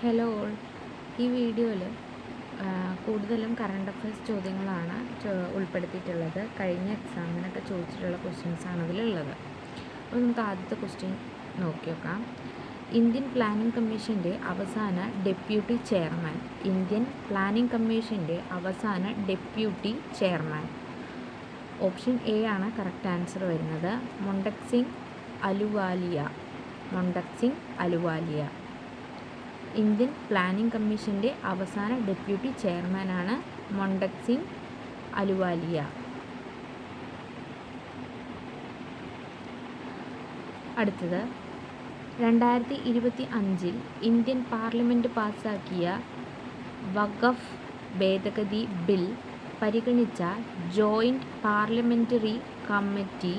Hello all. ഈ വീഡിയോയിൽ കൂടുതലും കറണ്ട് അഫയേഴ്സ് ചോദ്യങ്ങളാണ് ഉൾപ്പെടുത്തിയിട്ടുള്ളത്. കഴിഞ്ഞ എക്സാമിനൊക്കെ ചോദിച്ചിട്ടുള്ള ക്വസ്റ്റ്യൻസാണ് അതിലുള്ളത്. അപ്പോൾ നമുക്ക് ആദ്യത്തെ ക്വസ്റ്റ്യൻ നോക്കി നോക്കാം. ഇന്ത്യൻ പ്ലാനിംഗ് കമ്മീഷൻ്റെ അവസാന ഡെപ്യൂട്ടി ചെയർമാൻ. ഇന്ത്യൻ പ്ലാനിംഗ് കമ്മീഷൻ്റെ അവസാന ഡെപ്യൂട്ടി ചെയർമാൻ. ഓപ്ഷൻ എ ആണ് കറക്റ്റ് ആൻസർ വരുന്നത്. മൊണ്ടക് സിംഗ് അലുവാലിയ. മൊണ്ടക് സിംഗ് അലുവാലിയ. ഇന്ത്യൻ പ്ലാനിംഗ് കമ്മീഷൻ്റെ അവസാന ഡെപ്യൂട്ടി ചെയർമാനാണ് മൊണ്ടക് സിംഗ് അലുവാലിയ. അടുത്തത് 2025 ഇന്ത്യൻ പാർലമെൻറ്റ് പാസ്സാക്കിയ വഖഫ് ഭേദഗതി ബിൽ പരിഗണിച്ച ജോയിൻറ്റ് പാർലമെൻ്ററി കമ്മിറ്റി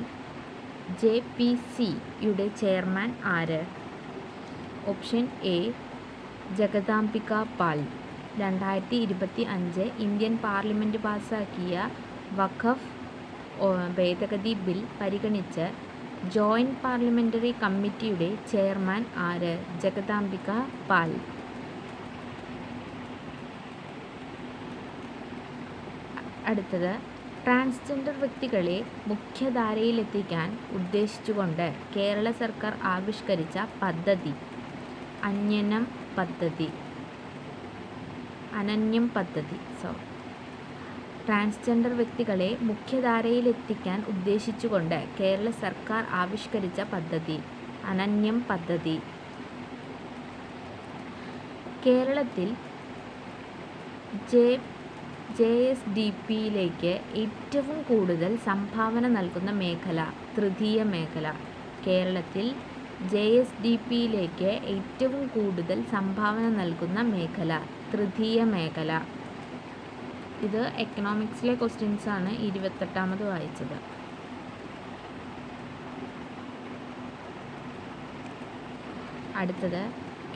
JPC-യുടെ ചെയർമാൻ ആര്? ഓപ്ഷൻ എ ജഗദാംബിക പാൽ. 2025 ഇന്ത്യൻ പാർലമെൻറ്റ് പാസ്സാക്കിയ വഖഫ് ഭേദഗതി ബിൽ പരിഗണിച്ച് ജോയിൻറ്റ് പാർലമെൻ്ററി കമ്മിറ്റിയുടെ ചെയർമാൻ ആര്? ജഗദാംബിക പാൽ. അടുത്തത് ട്രാൻസ്ജെൻഡർ വ്യക്തികളെ മുഖ്യധാരയിലെത്തിക്കാൻ ഉദ്ദേശിച്ചുകൊണ്ട് കേരള സർക്കാർ ആവിഷ്കരിച്ച പദ്ധതി. അനന്യം പദ്ധതി. ട്രാൻസ്ജെൻഡർ വ്യക്തികളെ മുഖ്യധാരയിലെത്തിക്കാൻ ഉദ്ദേശിച്ചുകൊണ്ട് കേരള സർക്കാർ ആവിഷ്കരിച്ച പദ്ധതി അനന്യം പദ്ധതി. കേരളത്തിൽ JSDPയിലേക്ക് ഏറ്റവും കൂടുതൽ സംഭാവന നൽകുന്ന മേഖല തൃതീയ മേഖല. കേരളത്തിൽ JSDPയിലേക്ക് ഏറ്റവും കൂടുതൽ സംഭാവന നൽകുന്ന മേഖല തൃതീയ മേഖല. ഇത് എക്കണോമിക്സിലെ ക്വസ്റ്റ്യൻസാണ് 28ാമത് വായിച്ചത്. അടുത്തത്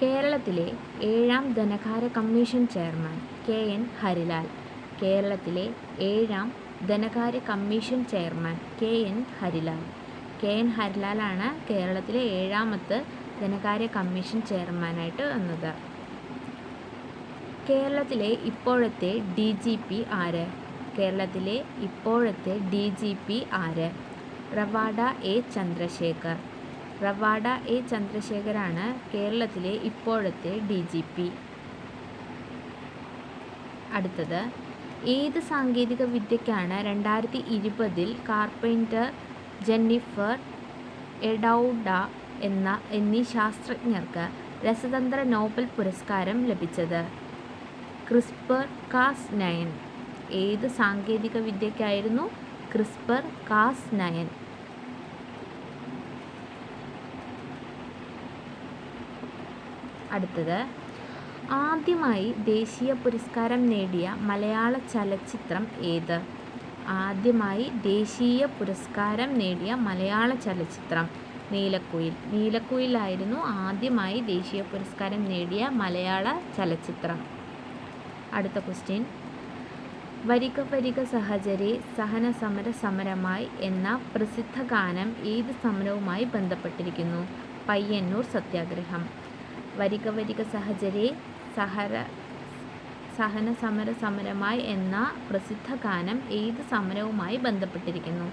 കേരളത്തിലെ 7ാം ധനകാര്യ കമ്മീഷൻ ചെയർമാൻ KN ഹരിലാൽ. കേരളത്തിലെ 7ാം ധനകാര്യ commission chairman KN Harilal. KN ഹരിലാലാണ് കേരളത്തിലെ 7ാമത്തെ ധനകാര്യ കമ്മീഷൻ ചെയർമാനായിട്ട് വന്നത്. കേരളത്തിലെ ഇപ്പോഴത്തെ DGP ആര്? കേരളത്തിലെ ഇപ്പോഴത്തെ DGP ആര്? റവാഡ A ചന്ദ്രശേഖർ. റവാഡ A ചന്ദ്രശേഖരാണ് കേരളത്തിലെ ഇപ്പോഴത്തെ DGP. അടുത്തത് ഏത് സാങ്കേതിക വിദ്യയ്ക്കാണ് 2020 കാർപെൻറ്റർ, ജെന്നിഫർ എഡൗഡ എന്നീ ശാസ്ത്രജ്ഞർക്ക് രസതന്ത്ര നോബൽ പുരസ്കാരം ലഭിച്ചത്? CRISPR-Cas9. ഏത് സാങ്കേതിക വിദ്യയ്ക്കായിരുന്നു? CRISPR-Cas9. അടുത്തത് ആദ്യമായി ദേശീയ പുരസ്കാരം നേടിയ മലയാള ചലച്ചിത്രം ഏത്? ആദ്യമായി ദേശീയ പുരസ്കാരം നേടിയ മലയാള ചലച്ചിത്രം നീലക്കുയിൽ. നീലക്കുയിലായിരുന്നു ആദ്യമായി ദേശീയ പുരസ്കാരം നേടിയ മലയാള ചലച്ചിത്രം. അടുത്ത ക്വസ്റ്റ്യൻ. വരിക വരിക സഹചരേ സഹന സമര സമരമായി എന്ന പ്രസിദ്ധ ഗാനം ഏത് സമരവുമായി ബന്ധപ്പെട്ടിരിക്കുന്നു? പയ്യന്നൂർ സത്യാഗ്രഹം. വരിക വരിക സഹചരേ സഹന സമര സമരമായി എന്ന പ്രസിദ്ധ ഗാനം ഏത് സമരവുമായി ബന്ധപ്പെട്ടിരിക്കുന്നു?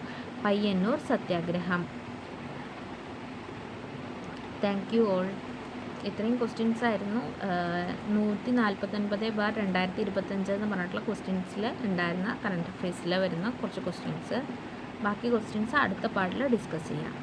പയ്യന്നൂർ സത്യാഗ്രഹം. Thank you all. ഇത്രയും ക്വസ്റ്റ്യൻസ് ആയിരുന്നു 149/2025 എന്ന് പറഞ്ഞിട്ടുള്ള ക്വസ്റ്റ്യൻസിൽ ഉണ്ടായിരുന്ന കറണ്ട് അഫയേഴ്സിൽ വരുന്ന കുറച്ച് ക്വസ്റ്റ്യൻസ്. ബാക്കി ക്വസ്റ്റ്യൻസ് അടുത്ത പാർട്ടിൽ ഡിസ്കസ് ചെയ്യാം.